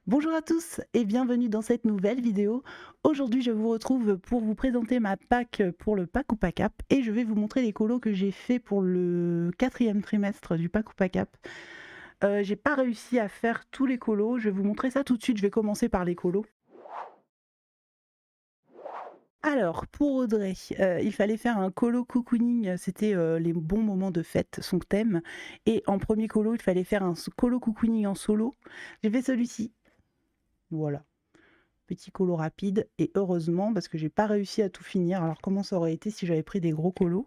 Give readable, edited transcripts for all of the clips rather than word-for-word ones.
Bonjour à tous et bienvenue dans cette nouvelle vidéo. Aujourd'hui, je vous retrouve pour vous présenter ma pack pour le Pack ou Pack Up et je vais vous montrer les colos que j'ai fait pour le quatrième trimestre du Pack ou Pack Up. J'ai pas réussi à faire tous les colos, je vais vous montrer ça tout de suite. Je vais commencer par les colos. Alors, pour Audrey, il fallait faire un colo cocooning, c'était les bons moments de fête, son thème. Et en premier colo, il fallait faire un colo cocooning en solo. J'ai fait celui-ci. Voilà. Petit colo rapide et heureusement parce que j'ai pas réussi à tout finir. Alors comment ça aurait été si j'avais pris des gros colos.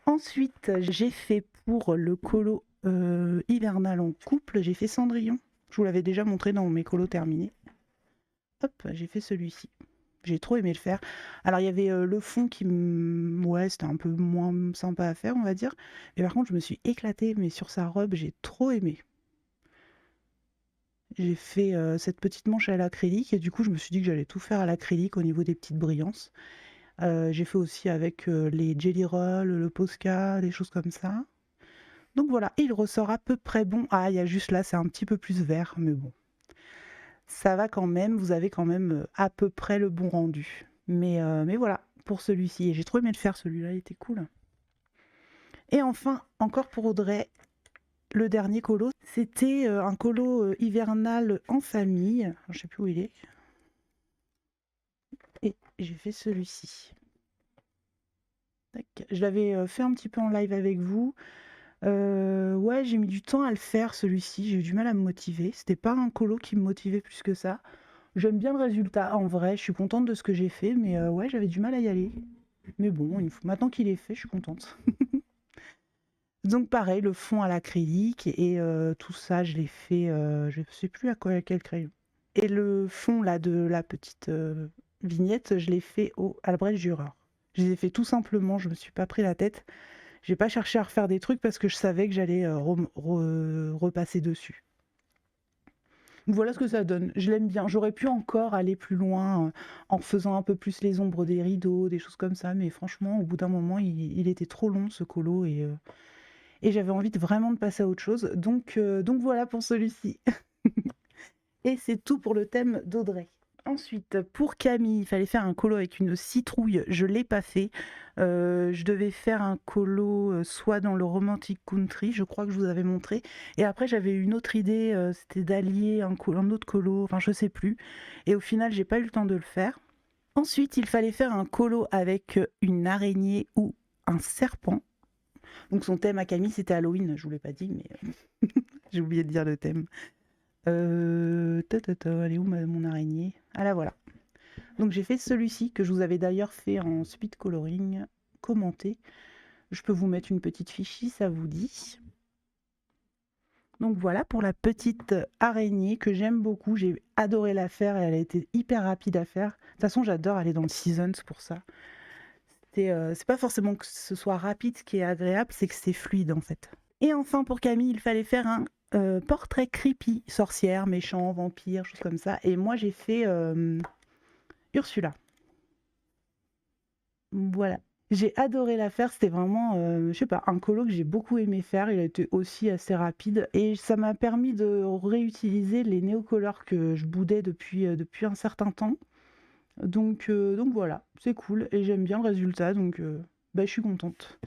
Ensuite, j'ai fait pour le colo hivernal en couple, j'ai fait Cendrillon. Je vous l'avais déjà montré dans mes colos terminés. Hop, j'ai fait celui-ci. J'ai trop aimé le faire. Alors il y avait le fond qui ouais, c'était un peu moins sympa à faire, on va dire. Mais par contre, je me suis éclatée, mais sur sa robe, j'ai trop aimé. J'ai fait cette petite manche à l'acrylique et du coup, je me suis dit que j'allais tout faire à l'acrylique au niveau des petites brillances. J'ai fait aussi avec les Jelly Rolls, le Posca, des choses comme ça. Donc voilà, il ressort à peu près bon. Ah, il y a juste là, c'est un petit peu plus vert, mais bon. Ça va quand même, vous avez quand même à peu près le bon rendu. Mais voilà, pour celui-ci. Et j'ai trop aimé le faire, celui-là, il était cool. Et enfin, encore pour Audrey, le dernier colo, c'était un colo hivernal en famille. Je sais plus où il est. Et j'ai fait celui-ci. Je l'avais fait un petit peu en live avec vous. Ouais, j'ai mis du temps à le faire celui-ci, j'ai eu du mal à me motiver. C'était pas un colo qui me motivait plus que ça. J'aime bien le résultat en vrai, je suis contente de ce que j'ai fait, mais ouais, j'avais du mal à y aller. Mais bon, maintenant qu'il est fait, je suis contente. Donc pareil, le fond à l'acrylique et tout ça, je l'ai fait, je sais plus à quel crayon. Et le fond là de la petite vignette, je l'ai fait au Albrecht Dürer. Je les ai fait tout simplement, je me suis pas pris la tête. J'ai pas cherché à refaire des trucs parce que je savais que j'allais repasser dessus. Voilà ce que ça donne. Je l'aime bien. J'aurais pu encore aller plus loin en faisant un peu plus les ombres des rideaux, des choses comme ça. Mais franchement, au bout d'un moment, il était trop long ce colo et j'avais envie vraiment de passer à autre chose. Donc voilà pour celui-ci. Et c'est tout pour le thème d'Audrey. Ensuite, pour Camille, il fallait faire un colo avec une citrouille. Je ne l'ai pas fait. Je devais faire un colo soit dans le Romantic Country, je crois que je vous avais montré. Et après, j'avais une autre idée, c'était d'allier un autre colo, enfin je sais plus. Et au final, j'ai pas eu le temps de le faire. Ensuite, il fallait faire un colo avec une araignée ou un serpent. Donc son thème à Camille, c'était Halloween. Je vous l'ai pas dit, mais j'ai oublié de dire le thème. Elle est où mon araignée? Ah là voilà. Donc j'ai fait celui-ci que je vous avais d'ailleurs fait en speed coloring commenté. Je peux vous mettre une petite fiche si ça vous dit. Donc voilà pour la petite araignée que j'aime beaucoup. J'ai adoré la faire et elle a été hyper rapide à faire. De toute façon, j'adore aller dans le Seasons pour ça. C'est pas forcément que ce soit rapide ce qui est agréable, c'est que c'est fluide en fait. Et enfin pour Camille, il fallait faire un portrait creepy, sorcière, méchant, vampire, choses comme ça. Et moi j'ai fait Ursula. Voilà. J'ai adoré la faire, c'était vraiment, je sais pas, un colo que j'ai beaucoup aimé faire. Il a été aussi assez rapide et ça m'a permis de réutiliser les néocolores que je boudais depuis un certain temps. Donc voilà, c'est cool et j'aime bien le résultat, donc bah, je suis contente.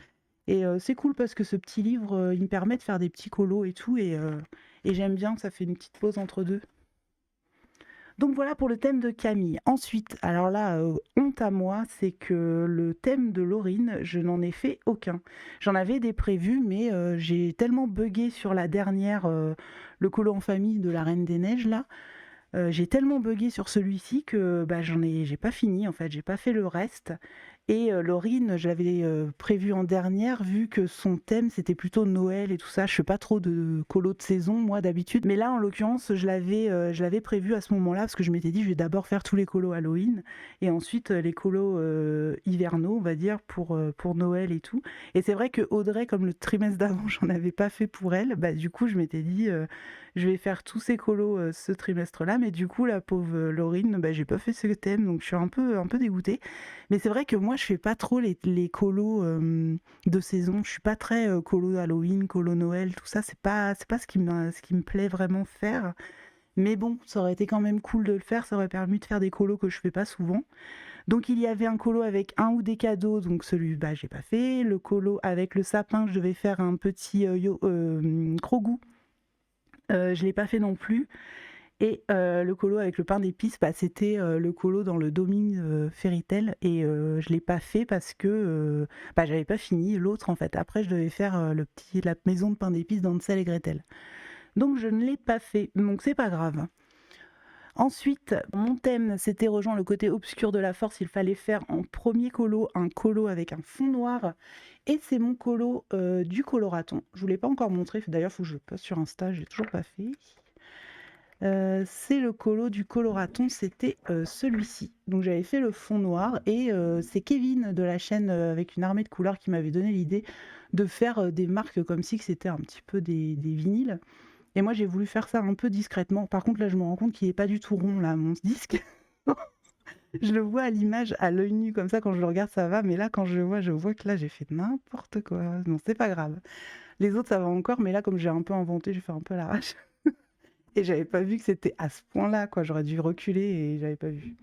Et c'est cool parce que ce petit livre, il me permet de faire des petits colos et tout et j'aime bien, ça fait une petite pause entre deux. Donc voilà pour le thème de Camille. Ensuite, alors là, honte à moi, c'est que le thème de Laurine, je n'en ai fait aucun. J'en avais des prévus, mais j'ai tellement buggé sur la dernière, le colo en famille de la Reine des Neiges, là. J'ai tellement buggé sur celui-ci que bah, j'ai pas fini en fait, j'ai pas fait le reste. Et Laurine, je l'avais prévu en dernière, vu que son thème c'était plutôt Noël et tout ça. Je fais pas trop de colo de saison moi d'habitude, mais là en l'occurrence je l'avais prévu à ce moment-là parce que je m'étais dit je vais d'abord faire tous les colos Halloween et ensuite les colos hivernaux on va dire pour Noël et tout. Et c'est vrai que Audrey, comme le trimestre d'avant j'en avais pas fait pour elle, bah du coup je m'étais dit je vais faire tous ces colos ce trimestre-là, mais du coup la pauvre Laurine, bah, j'ai pas fait ce thème donc je suis un peu dégoûtée. Mais c'est vrai que moi, je fais pas trop les colos de saison. Je suis pas très colo Halloween, colo Noël, tout ça. C'est pas ce qui me plaît vraiment faire. Mais bon, ça aurait été quand même cool de le faire, ça aurait permis de faire des colos que je fais pas souvent. Donc il y avait un colo avec un ou des cadeaux, donc celui, bah j'ai pas fait. Le colo avec le sapin, je devais faire un petit Krogu, je l'ai pas fait non plus. Et le colo avec le pain d'épices, bah, c'était le colo dans le Domine Fairy Tail et je l'ai pas fait parce que bah, j'avais pas fini l'autre en fait. Après, je devais faire la maison de pain d'épices d'Hansel et Gretel. Donc je ne l'ai pas fait, donc c'est pas grave. Ensuite, mon thème, c'était rejoint le côté obscur de la force. Il fallait faire en premier colo un colo avec un fond noir. Et c'est mon colo du coloraton. Je ne vous l'ai pas encore montré. D'ailleurs, il faut que je le poste sur Insta. Je l'ai toujours pas fait. C'est le colo du coloraton. C'était celui-ci. Donc j'avais fait le fond noir. Et c'est Kevin de la chaîne avec une armée de couleurs qui m'avait donné l'idée de faire des marques comme si c'était un petit peu des vinyles. Et moi, j'ai voulu faire ça un peu discrètement. Par contre, là, je me rends compte qu'il n'est pas du tout rond, là, mon disque. Je le vois à l'image, à l'œil nu, comme ça, quand je le regarde, ça va. Mais là, quand je vois que là, j'ai fait n'importe quoi. Non, c'est pas grave. Les autres, ça va encore. Mais là, comme j'ai un peu inventé, j'ai fait un peu à l'arrache. Et j'avais pas vu que c'était à ce point-là, quoi. J'aurais dû reculer et j'avais pas vu.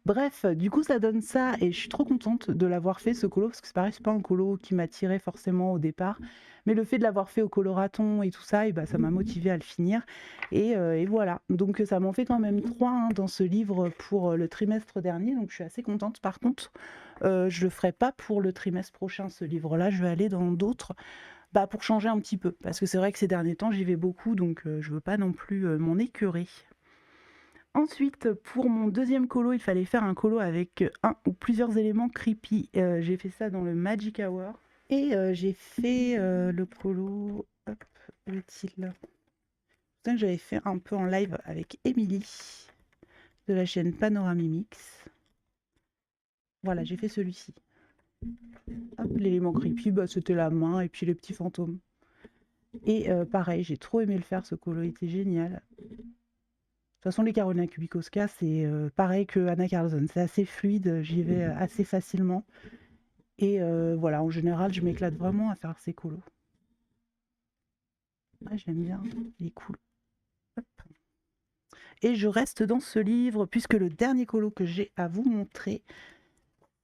Bref, du coup, ça donne ça et je suis trop contente de l'avoir fait ce colo parce que c'est pareil, c'est pas un colo qui m'attirait forcément au départ, mais le fait de l'avoir fait au coloraton et tout ça, et bah, ça m'a motivée à le finir et voilà. Donc ça m'en fait quand même 3 hein, dans ce livre pour le trimestre dernier, donc je suis assez contente. Par contre, je le ferai pas pour le trimestre prochain ce livre-là, je vais aller dans d'autres. Bah, pour changer un petit peu, parce que c'est vrai que ces derniers temps j'y vais beaucoup, donc je veux pas non plus m'en écœurer. Ensuite, pour mon deuxième colo, il fallait faire un colo avec un ou plusieurs éléments creepy. J'ai fait ça dans le Magic Hour. Et j'ai fait le colo... Hop, où est-il? C'est que j'avais fait un peu en live avec Émilie de la chaîne Panoramimix. Voilà, j'ai fait celui-ci. Hop, l'élément creepy, bah, c'était la main et puis les petits fantômes. Et pareil, j'ai trop aimé le faire, ce colo était génial. De toute façon, les Carolina Kubikowska, c'est pareil que Anna Carlson. C'est assez fluide, j'y vais assez facilement. Et voilà, en général, je m'éclate vraiment à faire ces colos. Ouais, j'aime bien, il est cool. Hop. Et je reste dans ce livre, puisque le dernier colo que j'ai à vous montrer,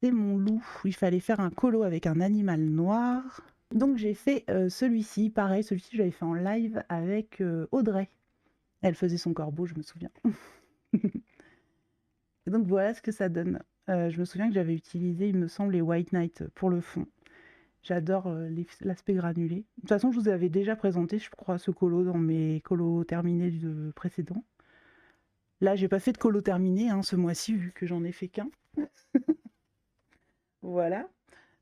c'est mon loup. Il fallait faire un colo avec un animal noir. Donc j'ai fait celui-ci, pareil, celui-ci je l'avais fait en live avec Audrey. Elle faisait son corbeau, je me souviens. Et donc voilà ce que ça donne. Je me souviens que j'avais utilisé, il me semble, les White Knight pour le fond. J'adore l'aspect granulé. De toute façon, je vous avais déjà présenté, je crois, ce colo dans mes colos terminés du précédent. Là, j'ai pas fait de colo terminé hein, ce mois-ci, vu que j'en ai fait qu'un. Voilà.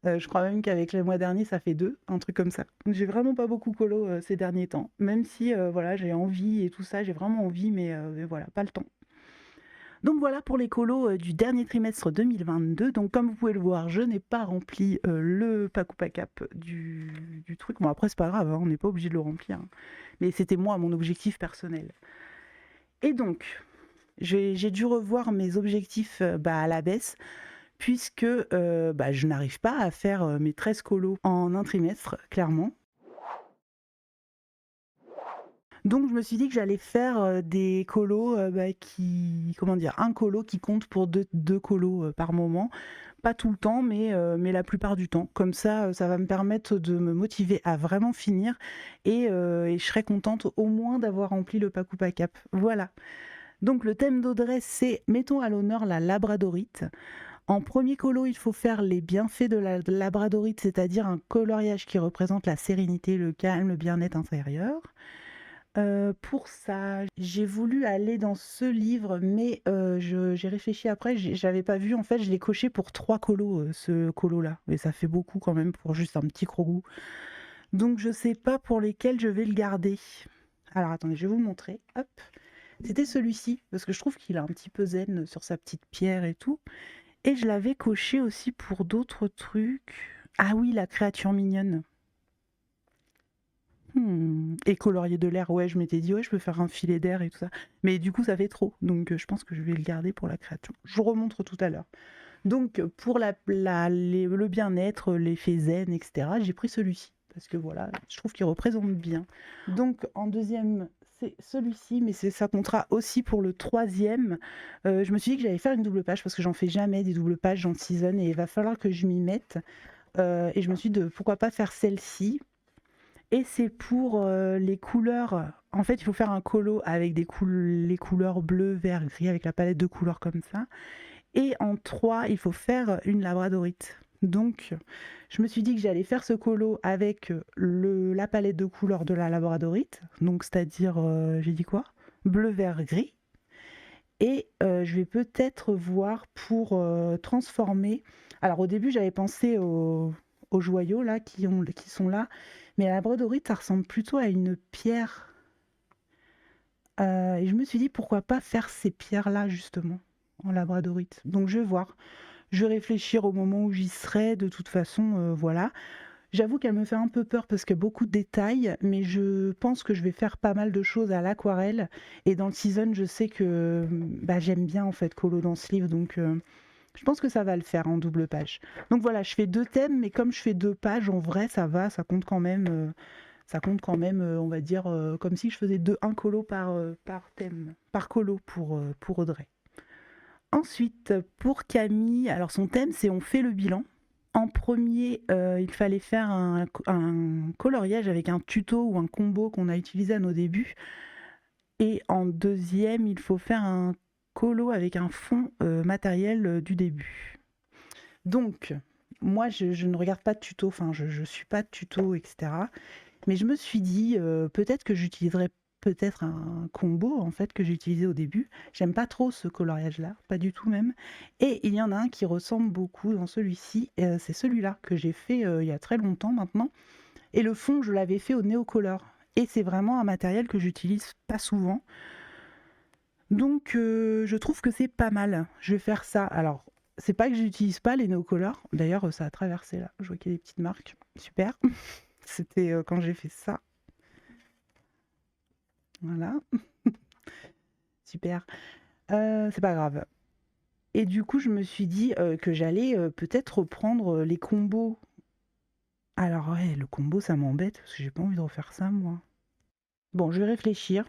Je crois même qu'avec le mois dernier, ça fait 2, un truc comme ça. J'ai vraiment pas beaucoup colo ces derniers temps. Même si, voilà, j'ai envie et tout ça, j'ai vraiment envie, mais voilà, pas le temps. Donc voilà pour les colos du dernier trimestre 2022. Donc comme vous pouvez le voir, je n'ai pas rempli le Pakupakap du truc. Bon après c'est pas grave, hein, on n'est pas obligé de le remplir. Hein. Mais c'était moi, mon objectif personnel. Et donc, j'ai dû revoir mes objectifs à la baisse, puisque je n'arrive pas à faire mes 13 colos en un trimestre, clairement. Donc je me suis dit que j'allais faire des colos un colo qui compte pour deux colos par moment. Pas tout le temps, mais la plupart du temps. Comme ça, ça va me permettre de me motiver à vraiment finir et je serai contente au moins d'avoir rempli le Pakupakap. Voilà. Donc le thème d'Audrey, c'est mettons à l'honneur la labradorite. En premier colo, il faut faire les bienfaits de la labradorite, c'est-à-dire un coloriage qui représente la sérénité, le calme, le bien-être intérieur. Pour ça, j'ai voulu aller dans ce livre, mais j'ai réfléchi après, j'avais pas vu, en fait, je l'ai coché pour 3 colos, ce colo-là. Et ça fait beaucoup quand même pour juste un petit crougou. Donc je sais pas pour lesquels je vais le garder. Alors attendez, je vais vous montrer. Hop. C'était celui-ci, parce que je trouve qu'il est un petit peu zen sur sa petite pierre et tout. Et je l'avais coché aussi pour d'autres trucs. Ah oui, la créature mignonne. Et colorier de l'air, ouais, je m'étais dit, ouais, je peux faire un filet d'air et tout ça. Mais du coup, ça fait trop. Donc, je pense que je vais le garder pour la créature. Je vous remontre tout à l'heure. Donc, pour le bien-être, l'effet zen, etc., j'ai pris celui-ci. parce que voilà, je trouve qu'il représente bien. Donc en deuxième, c'est celui-ci, mais ça comptera aussi pour le troisième. Je me suis dit que j'allais faire une double page parce que j'en fais jamais des doubles pages dans Season et il va falloir que je m'y mette. Et je me suis dit pourquoi pas faire celle-ci. Et c'est pour les couleurs. En fait, il faut faire un colo avec les couleurs bleu, vert, gris, avec la palette de couleurs comme ça. Et en 3, il faut faire une labradorite. Donc, je me suis dit que j'allais faire ce colo avec la palette de couleurs de la labradorite. Donc, c'est-à-dire, j'ai dit quoi? Bleu, vert, gris. Et je vais peut-être voir pour transformer. Alors, au début, j'avais pensé aux joyaux là, qui sont là. Mais la labradorite, ça ressemble plutôt à une pierre. Et je me suis dit, pourquoi pas faire ces pierres-là, justement, en labradorite. Donc, je vais voir. Je vais réfléchir au moment où j'y serai. De toute façon, voilà. J'avoue qu'elle me fait un peu peur parce qu'il y a beaucoup de détails, mais je pense que je vais faire pas mal de choses à l'aquarelle. Et dans le season, je sais que j'aime bien en fait colo dans ce livre, donc je pense que ça va le faire en double page. Donc voilà, je fais 2 thèmes, mais comme je fais 2 pages, en vrai, ça va, ça compte quand même. On va dire, comme si je faisais un colo par thème, par colo pour Audrey. Ensuite, pour Camille, alors son thème, c'est on fait le bilan. En premier, il fallait faire un coloriage avec un tuto ou un combo qu'on a utilisé à nos débuts. Et en deuxième, il faut faire un colo avec un fond matériel du début. Donc, moi, je ne regarde pas de tuto, enfin, je ne suis pas de tuto, etc. Mais je me suis dit, peut-être que j'utiliserai peut-être un combo en fait que j'ai utilisé au début. J'aime pas trop ce coloriage-là, pas du tout même. Et il y en a un qui ressemble beaucoup dans celui-ci. C'est celui-là que j'ai fait il y a très longtemps maintenant. Et le fond, je l'avais fait au Neocolor. Et c'est vraiment un matériel que j'utilise pas souvent. Donc je trouve que c'est pas mal. Je vais faire ça. Alors, c'est pas que j'utilise pas les Neocolor. D'ailleurs, ça a traversé là. Je vois qu'il y a des petites marques. Super. C'était quand j'ai fait ça. Voilà. Super. C'est pas grave. Et du coup, je me suis dit que j'allais peut-être reprendre les combos. Alors ouais, le combo, ça m'embête parce que j'ai pas envie de refaire ça, moi. Bon, je vais réfléchir.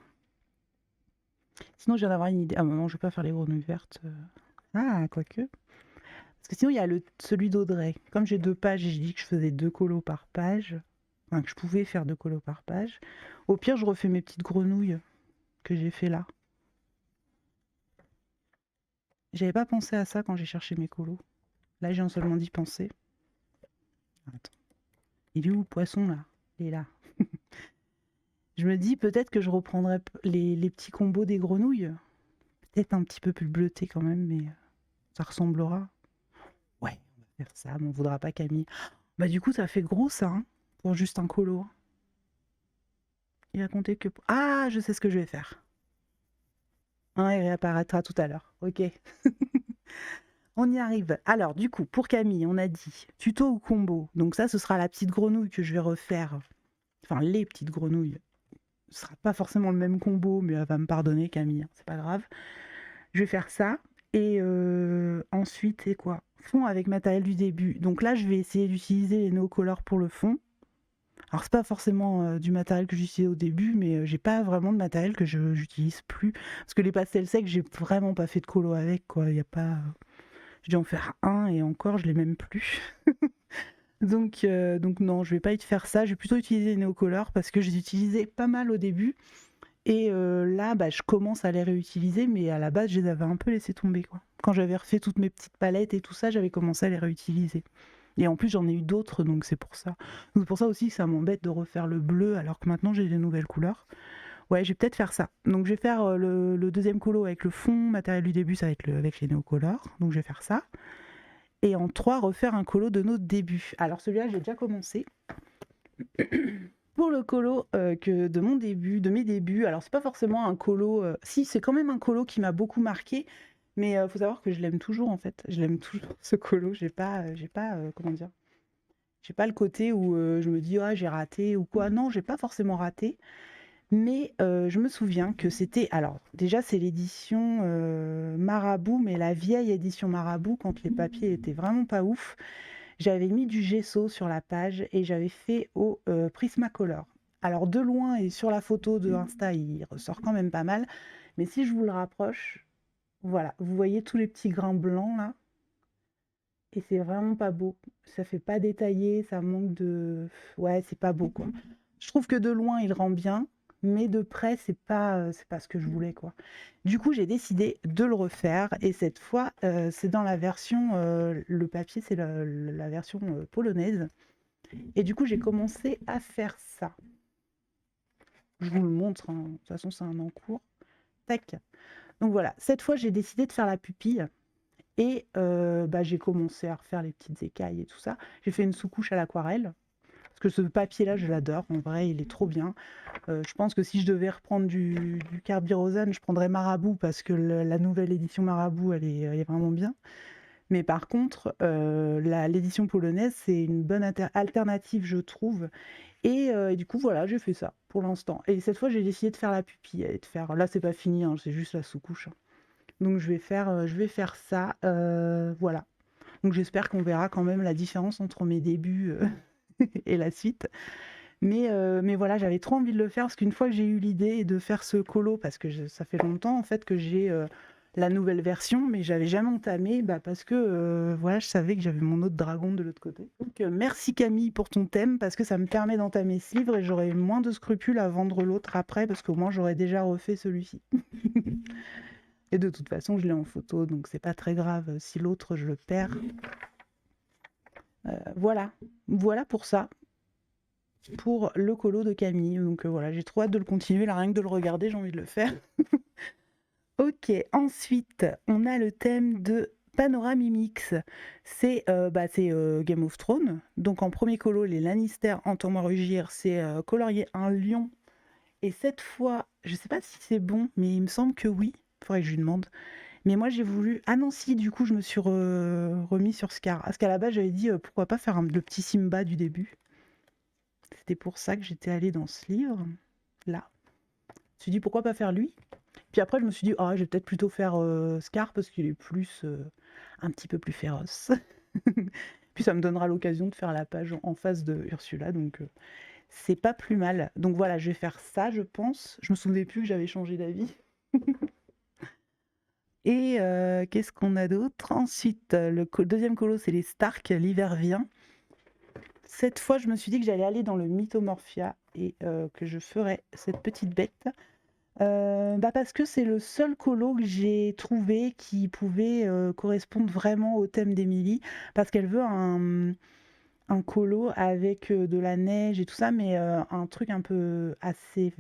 Sinon, je viens d'avoir une idée. Ah non, je vais pas faire les grenouilles vertes. Ah, quoique. Parce que sinon, il y a celui d'Audrey. Comme j'ai 2 pages, j'ai dit que je faisais 2 colos par page. Enfin, que je pouvais faire 2 colos par page. Au pire, je refais mes petites grenouilles que j'ai fait là. J'avais pas pensé à ça quand j'ai cherché mes colos. Là, j'ai seulement d'y penser. Attends. Il est où le poisson là? Il est là. Je me dis peut-être que je reprendrai les petits combos des grenouilles. Peut-être un petit peu plus bleuté quand même, mais ça ressemblera. Ouais, on va faire ça, mais on voudra pas Camille. Bah du coup, ça fait gros ça, hein, pour juste un colo. Il va compter que... Ah, je sais ce que je vais faire. Il réapparaîtra tout à l'heure. Ok. On y arrive. Alors, du coup, pour Camille, on a dit tuto ou combo. Donc ça, ce sera la petite grenouille que je vais refaire. Enfin, les petites grenouilles. Ce sera pas forcément le même combo, mais elle va me pardonner, Camille. C'est pas grave. Je vais faire ça. Et ensuite, c'est quoi? Fond avec matériel du début. Donc là, je vais essayer d'utiliser les Neocolor pour le fond. Alors, c'est pas forcément du matériel que j'utilisais au début, mais j'ai pas vraiment de matériel que j'utilise plus. Parce que les pastels secs, j'ai vraiment pas fait de colo avec, quoi. Il y a pas... J'ai dû en faire un et encore, je l'ai même plus. donc non, je vais pas y faire ça. Je vais plutôt utiliser les Neocolor parce que je les utilisais pas mal au début. Et là, je commence à les réutiliser, mais à la base, je les avais un peu laissés tomber, quoi. Quand j'avais refait toutes mes petites palettes et tout ça, j'avais commencé à les réutiliser. Et en plus, j'en ai eu d'autres, donc c'est pour ça. Donc, c'est pour ça aussi que ça m'embête de refaire le bleu, alors que maintenant, j'ai des nouvelles couleurs. Ouais, je vais peut-être faire ça. Donc, je vais faire le deuxième colo avec le fond matériel du début, ça va être avec les Neocolor. Donc, je vais faire ça. Et en 3, refaire un colo de nos débuts. Alors, celui-là, j'ai déjà commencé. Pour le colo de mes débuts, alors c'est pas forcément un colo, si c'est quand même un colo qui m'a beaucoup marqué, mais faut savoir que je l'aime toujours en fait. Je l'aime toujours ce colo. J'ai pas comment dire, j'ai pas le côté où je me dis ah j'ai raté ou quoi. Non, j'ai pas forcément raté, mais je me souviens que c'était, alors déjà c'est l'édition Marabout, mais la vieille édition Marabout quand les papiers étaient vraiment pas ouf. j'avais mis du gesso sur la page et j'avais fait au Prismacolor. Alors de loin et sur la photo de Insta, il ressort quand même pas mal, mais si je vous le rapproche, voilà, vous voyez tous les petits grains blancs là, et c'est vraiment pas beau. Ça fait pas détaillé, ça manque de... Ouais, c'est pas beau quoi. Je trouve que de loin, il rend bien, mais de près, c'est pas ce que je voulais quoi. Du coup, j'ai décidé de le refaire, et cette fois, c'est dans la version... le papier, c'est la version polonaise. Et du coup, j'ai commencé à faire ça. Je vous le montre, hein. De toute façon, c'est un en cours. Tac. Donc voilà, cette fois, j'ai décidé de faire la pupille. Et j'ai commencé à refaire les petites écailles et tout ça. J'ai fait une sous-couche à l'aquarelle. Parce que ce papier-là, je l'adore. En vrai, il est trop bien. Je pense que si je devais reprendre du Carbyrosane, je prendrais Marabout parce que la nouvelle édition Marabout, elle est vraiment bien. Mais par contre, l'édition polonaise, c'est une bonne alternative, je trouve. Et du coup, voilà, j'ai fait ça pour l'instant. Et cette fois, j'ai décidé de faire la pupille. Et de faire... Là, c'est pas fini, hein, c'est juste la sous-couche, hein. Donc je vais faire ça, voilà. Donc j'espère qu'on verra quand même la différence entre mes débuts et la suite. Mais voilà, j'avais trop envie de le faire parce qu'une fois que j'ai eu l'idée de faire ce colo, parce que ça fait longtemps en fait que j'ai la nouvelle version, mais j'avais jamais entamé, parce que voilà, je savais que j'avais mon autre dragon de l'autre côté. Donc merci Camille pour ton thème, parce que ça me permet d'entamer ce livre et j'aurai moins de scrupules à vendre l'autre après, parce qu'au moins j'aurais déjà refait celui-ci. Et de toute façon, je l'ai en photo, donc c'est pas très grave si l'autre je le perds. Voilà, voilà pour ça, pour le colo de Camille. Donc voilà, j'ai trop hâte de le continuer, là rien que de le regarder, j'ai envie de le faire. Ok, ensuite, on a le thème de Panoramimix. C'est Game of Thrones. Donc en premier colo, les Lannister entends-moi rugir, c'est colorier un lion. Et cette fois, je sais pas si c'est bon, mais il me semble que oui. Faudrait que je lui demande. Mais moi, j'ai voulu... Ah non, si, du coup, je me suis remis sur Scar. Parce qu'à la base, j'avais dit, pourquoi pas faire le petit Simba du début. C'était pour ça que j'étais allée dans ce livre, là. Je me suis dit, pourquoi pas faire lui. Puis après, je me suis dit, ah, je vais peut-être plutôt faire Scar, parce qu'il est plus... un petit peu plus féroce. Puis ça me donnera l'occasion de faire la page en face de Ursula, donc c'est pas plus mal. Donc voilà, je vais faire ça, je pense. Je me souvenais plus que j'avais changé d'avis. Et qu'est-ce qu'on a d'autre? Ensuite, le deuxième colo, c'est les Stark, l'hiver vient. Cette fois, je me suis dit que j'allais aller dans le Mythomorphia et que je ferais cette petite bête. Parce que c'est le seul colo que j'ai trouvé qui pouvait correspondre vraiment au thème d'Émilie. Parce qu'elle veut un colo avec de la neige et tout ça, mais un truc un peu assez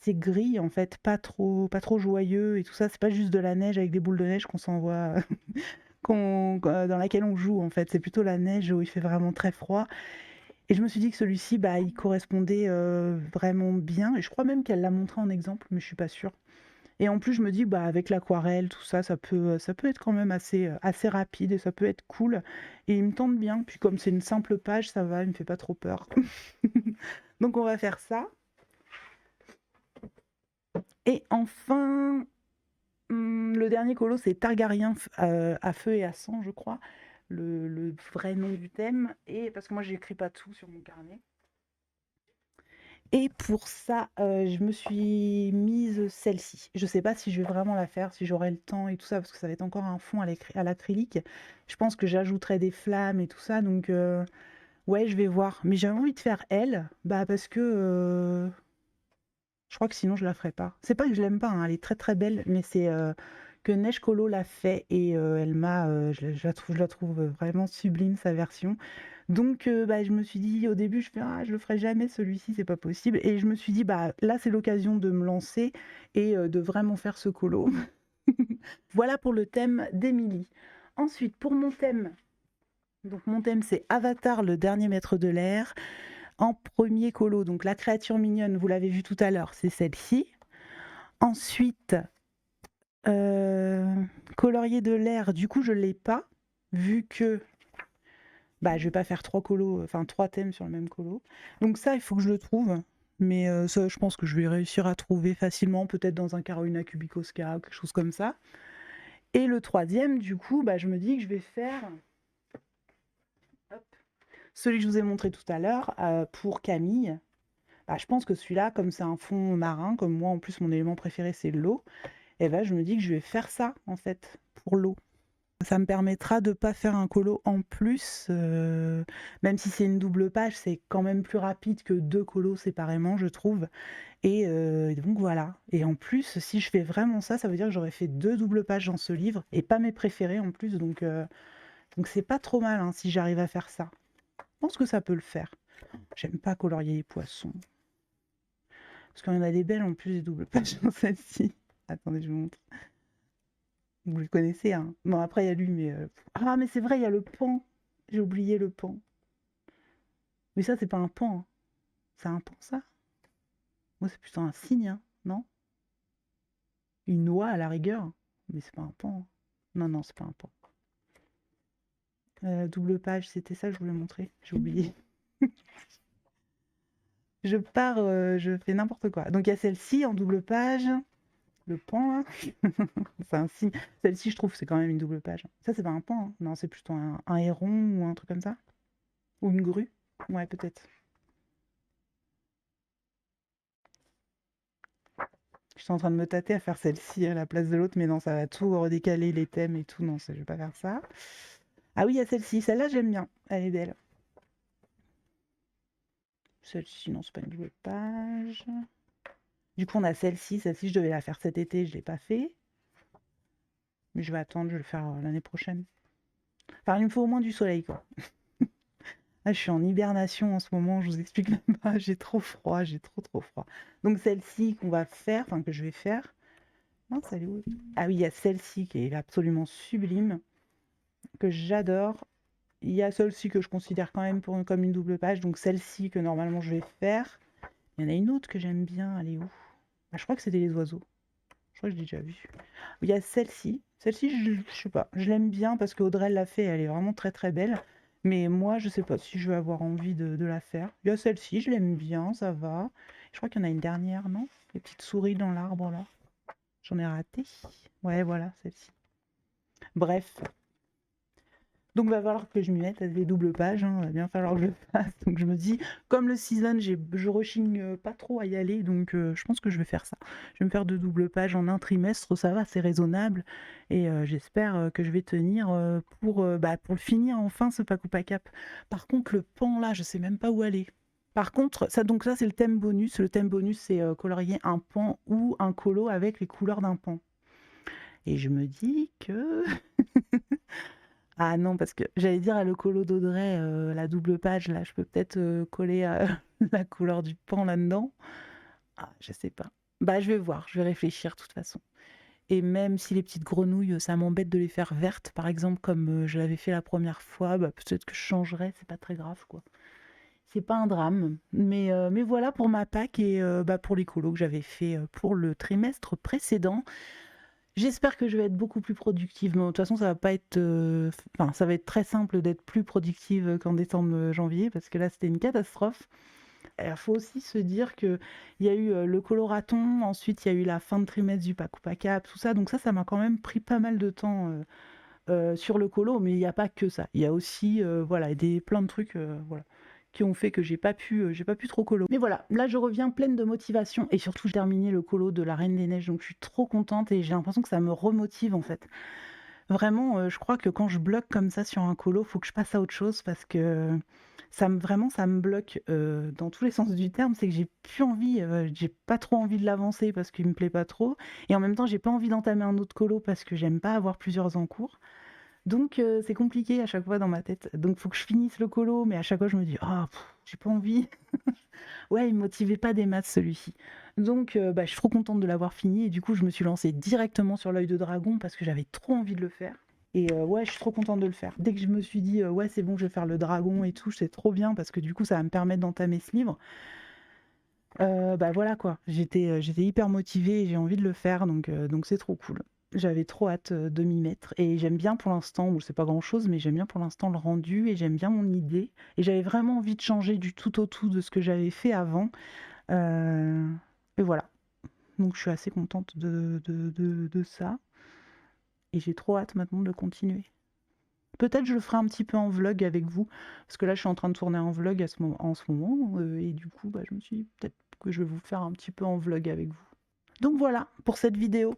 gris en fait, pas trop joyeux et tout ça. C'est pas juste de la neige avec des boules de neige qu'on s'envoie, dans laquelle on joue en fait. C'est plutôt la neige où il fait vraiment très froid. Et je me suis dit que celui-ci, il correspondait vraiment bien. Et je crois même qu'elle l'a montré en exemple, mais je suis pas sûre. Et en plus, je me dis, avec l'aquarelle, tout ça, ça peut être quand même assez rapide et ça peut être cool. Et il me tente bien. Puis comme c'est une simple page, ça va, il me fait pas trop peur. Donc on va faire ça. Et enfin, le dernier colo, c'est Targaryen à feu et à sang, je crois. Le vrai nom du thème. Et parce que moi, j'écris pas tout sur mon carnet. Et pour ça, je me suis mise celle-ci. Je sais pas si je vais vraiment la faire, si j'aurai le temps et tout ça, parce que ça va être encore un fond à l'acrylique. Je pense que j'ajouterai des flammes et tout ça, donc ouais, je vais voir. Mais j'ai envie de faire elle, parce que je crois que sinon je la ferai pas. C'est pas que je l'aime pas, hein, elle est très très belle, mais c'est que Neige Colo l'a fait et je la trouve vraiment sublime sa version. Donc je me suis dit au début, je le ferai jamais celui-ci, c'est pas possible. Et je me suis dit là c'est l'occasion de me lancer et de vraiment faire ce colo. Voilà pour le thème d'Émilie. Ensuite pour mon thème, donc mon thème c'est Avatar, le dernier maître de l'air. En premier colo, donc la créature mignonne, vous l'avez vu tout à l'heure, c'est celle-ci. Ensuite, colorier de l'air, du coup je l'ai pas, vu que je vais pas faire trois thèmes sur le même colo. Donc ça, il faut que je le trouve. Mais ça, je pense que je vais réussir à trouver facilement, peut-être dans un Carolina Cubicoska ou quelque chose comme ça. Et le troisième, du coup, je me dis que je vais faire Celui que je vous ai montré tout à l'heure, pour Camille, bah, je pense que celui-là, comme c'est un fond marin, comme moi en plus mon élément préféré c'est l'eau, et ben je me dis que je vais faire ça en fait pour l'eau. Ça me permettra de pas faire un colo en plus, même si c'est une double page, c'est quand même plus rapide que 2 colos séparément, je trouve. Et donc voilà. Et en plus, si je fais vraiment ça, ça veut dire que j'aurais fait 2 doubles pages dans ce livre et pas mes préférés en plus, donc c'est pas trop mal hein, si j'arrive à faire ça. Je pense que ça peut le faire. J'aime pas colorier les poissons. Parce qu'il y en a des belles en plus des doubles pages dans celle-ci. Attendez, je vous montre. Vous le connaissez, hein. Bon, après, il y a lui, mais... Ah, mais c'est vrai, il y a le pan. J'ai oublié le pan. Mais ça, c'est pas un pan, hein. C'est un pan, ça? Moi, c'est plutôt un cygne, hein, non? Une noix, à la rigueur. Mais c'est pas un pan, hein. Non, non, c'est pas un pan. Double page, c'était ça que je voulais montrer. J'ai oublié. Je pars, je fais n'importe quoi. Donc, il y a celle-ci en double page. Le pan, là. C'est un signe. Celle-ci, je trouve, c'est quand même une double page. Ça, c'est pas un pan, hein. Non, c'est plutôt un héron ou un truc comme ça. Ou une grue. Ouais, peut-être. Je suis en train de me tâter à faire celle-ci à la place de l'autre, mais non, ça va tout redécaler les thèmes et tout. Non, je vais pas faire ça. Ah oui, il y a celle-ci. Celle-là, j'aime bien. Elle est belle. Celle-ci, non, c'est pas une double page. Du coup, on a celle-ci. Celle-ci, je devais la faire cet été. Je l'ai pas fait. Mais je vais attendre. Je vais le faire l'année prochaine. Enfin, il me faut au moins du soleil, quoi. Là, je suis en hibernation en ce moment. Je vous explique même pas. J'ai trop froid. J'ai trop froid. Donc, celle-ci qu'on va faire, enfin, que je vais faire. Non, ça, elle est où? Ah oui, il y a celle-ci qui est absolument sublime, que j'adore. Il y a celle-ci que je considère quand même comme une double page, donc celle-ci que normalement je vais faire. Il y en a une autre que j'aime bien, elle est où? Ah, je crois que c'était les oiseaux. Je crois que je l'ai déjà vue. Il y a celle-ci. Celle-ci, je sais pas, je l'aime bien parce qu'Audrey l'a fait, elle est vraiment très belle. Mais moi, je sais pas si je vais avoir envie de la faire. Il y a celle-ci, je l'aime bien, ça va. Je crois qu'il y en a une dernière, non? Les petites souris dans l'arbre là. J'en ai raté. Ouais, voilà, celle-ci. Bref, donc il va falloir que je m'y mette à des doubles pages, hein, il va bien falloir que je le fasse. Donc je me dis, comme le season, je rechigne pas trop à y aller, donc je pense que je vais faire ça. Je vais me faire 2 doubles pages en un trimestre, ça va, c'est raisonnable. Et j'espère que je vais tenir pour le finir enfin ce Pakupa Cap. Par contre, le pan là, je sais même pas où aller. Par contre, donc ça c'est le thème bonus. Le thème bonus, c'est colorier un pan ou un colo avec les couleurs d'un pan. Et je me dis que ah non, parce que j'allais dire à le colo d'Audrey, la double page, là, je peux peut-être coller la couleur du pan là-dedans. Ah, je sais pas. Bah, je vais voir, je vais réfléchir de toute façon. Et même si les petites grenouilles, ça m'embête de les faire vertes, par exemple, comme je l'avais fait la première fois, bah, peut-être que je changerai, c'est pas très grave, quoi. C'est pas un drame. Mais voilà pour ma Pâques et pour les colos que j'avais fait pour le trimestre précédent. J'espère que je vais être beaucoup plus productive. Mais de toute façon, ça va pas être. Enfin, ça va être très simple d'être plus productive qu'en décembre, janvier, parce que là, c'était une catastrophe. Il faut aussi se dire que il y a eu le coloraton, ensuite il y a eu la fin de trimestre du Pakupa Cap, tout ça. Donc ça m'a quand même pris pas mal de temps sur le colo. Mais il n'y a pas que ça. Il y a aussi, voilà, plein de trucs, voilà, qui ont fait que j'ai pas pu trop colo. Mais voilà, là je reviens pleine de motivation et surtout j'ai terminé le colo de la Reine des Neiges, donc je suis trop contente et j'ai l'impression que ça me remotive en fait. Vraiment, je crois que quand je bloque comme ça sur un colo, faut que je passe à autre chose parce que vraiment ça me bloque dans tous les sens du terme. C'est que j'ai plus envie, j'ai pas trop envie de l'avancer parce qu'il me plaît pas trop, et en même temps j'ai pas envie d'entamer un autre colo parce que j'aime pas avoir plusieurs en cours. Donc c'est compliqué à chaque fois dans ma tête. Donc faut que je finisse le colo, mais à chaque fois je me dis ah j'ai pas envie. Ouais, il me motivait pas des maths celui-ci. Donc je suis trop contente de l'avoir fini et du coup je me suis lancée directement sur l'œil de dragon parce que j'avais trop envie de le faire. Et ouais, je suis trop contente de le faire. Dès que je me suis dit ouais c'est bon, je vais faire le dragon et tout, c'est trop bien parce que du coup ça va me permettre d'entamer ce livre. Voilà quoi, j'étais hyper motivée et j'ai envie de le faire, donc c'est trop cool. J'avais trop hâte de m'y mettre et j'aime bien pour l'instant, bon c'est pas grand chose, mais j'aime bien pour l'instant le rendu et j'aime bien mon idée. Et j'avais vraiment envie de changer du tout au tout de ce que j'avais fait avant. Euh, et voilà, donc je suis assez contente de ça et j'ai trop hâte maintenant de continuer. Peut-être je le ferai un petit peu en vlog avec vous, parce que là je suis en train de tourner un vlog en ce moment, et du coup, bah, je me suis dit peut-être que je vais vous faire un petit peu en vlog avec vous. Donc voilà pour cette vidéo.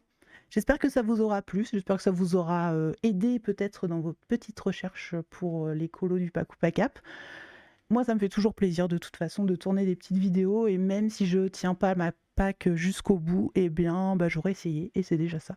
J'espère que ça vous aura plu, j'espère que ça vous aura aidé peut-être dans vos petites recherches pour les colos du Pack ou Pack-Up. Moi, ça me fait toujours plaisir de toute façon de tourner des petites vidéos, et même si je tiens pas ma pack jusqu'au bout, eh bien, bah, j'aurais essayé et c'est déjà ça.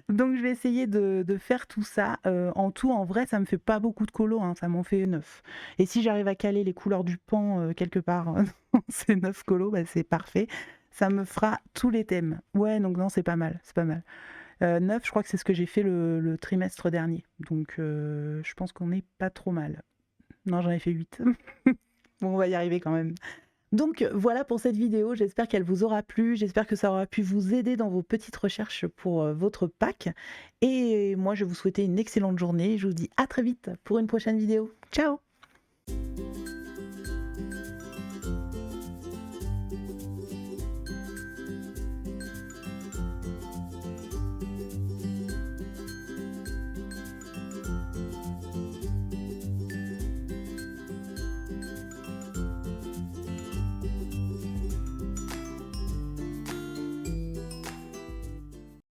Donc je vais essayer de faire tout ça. En tout, en vrai, ça me fait pas beaucoup de colos, hein, ça m'en fait 9. Et si j'arrive à caler les couleurs du pan quelque part dans ces 9 colos, bah, c'est parfait. Ça me fera tous les thèmes. Ouais, donc non, c'est pas mal, c'est pas mal. 9, je crois que c'est ce que j'ai fait le trimestre dernier. Donc je pense qu'on est pas trop mal. Non, j'en ai fait 8. Bon, on va y arriver quand même. Donc voilà pour cette vidéo, j'espère qu'elle vous aura plu, j'espère que ça aura pu vous aider dans vos petites recherches pour votre pack. Et moi, je vais vous souhaiter une excellente journée, je vous dis à très vite pour une prochaine vidéo. Ciao!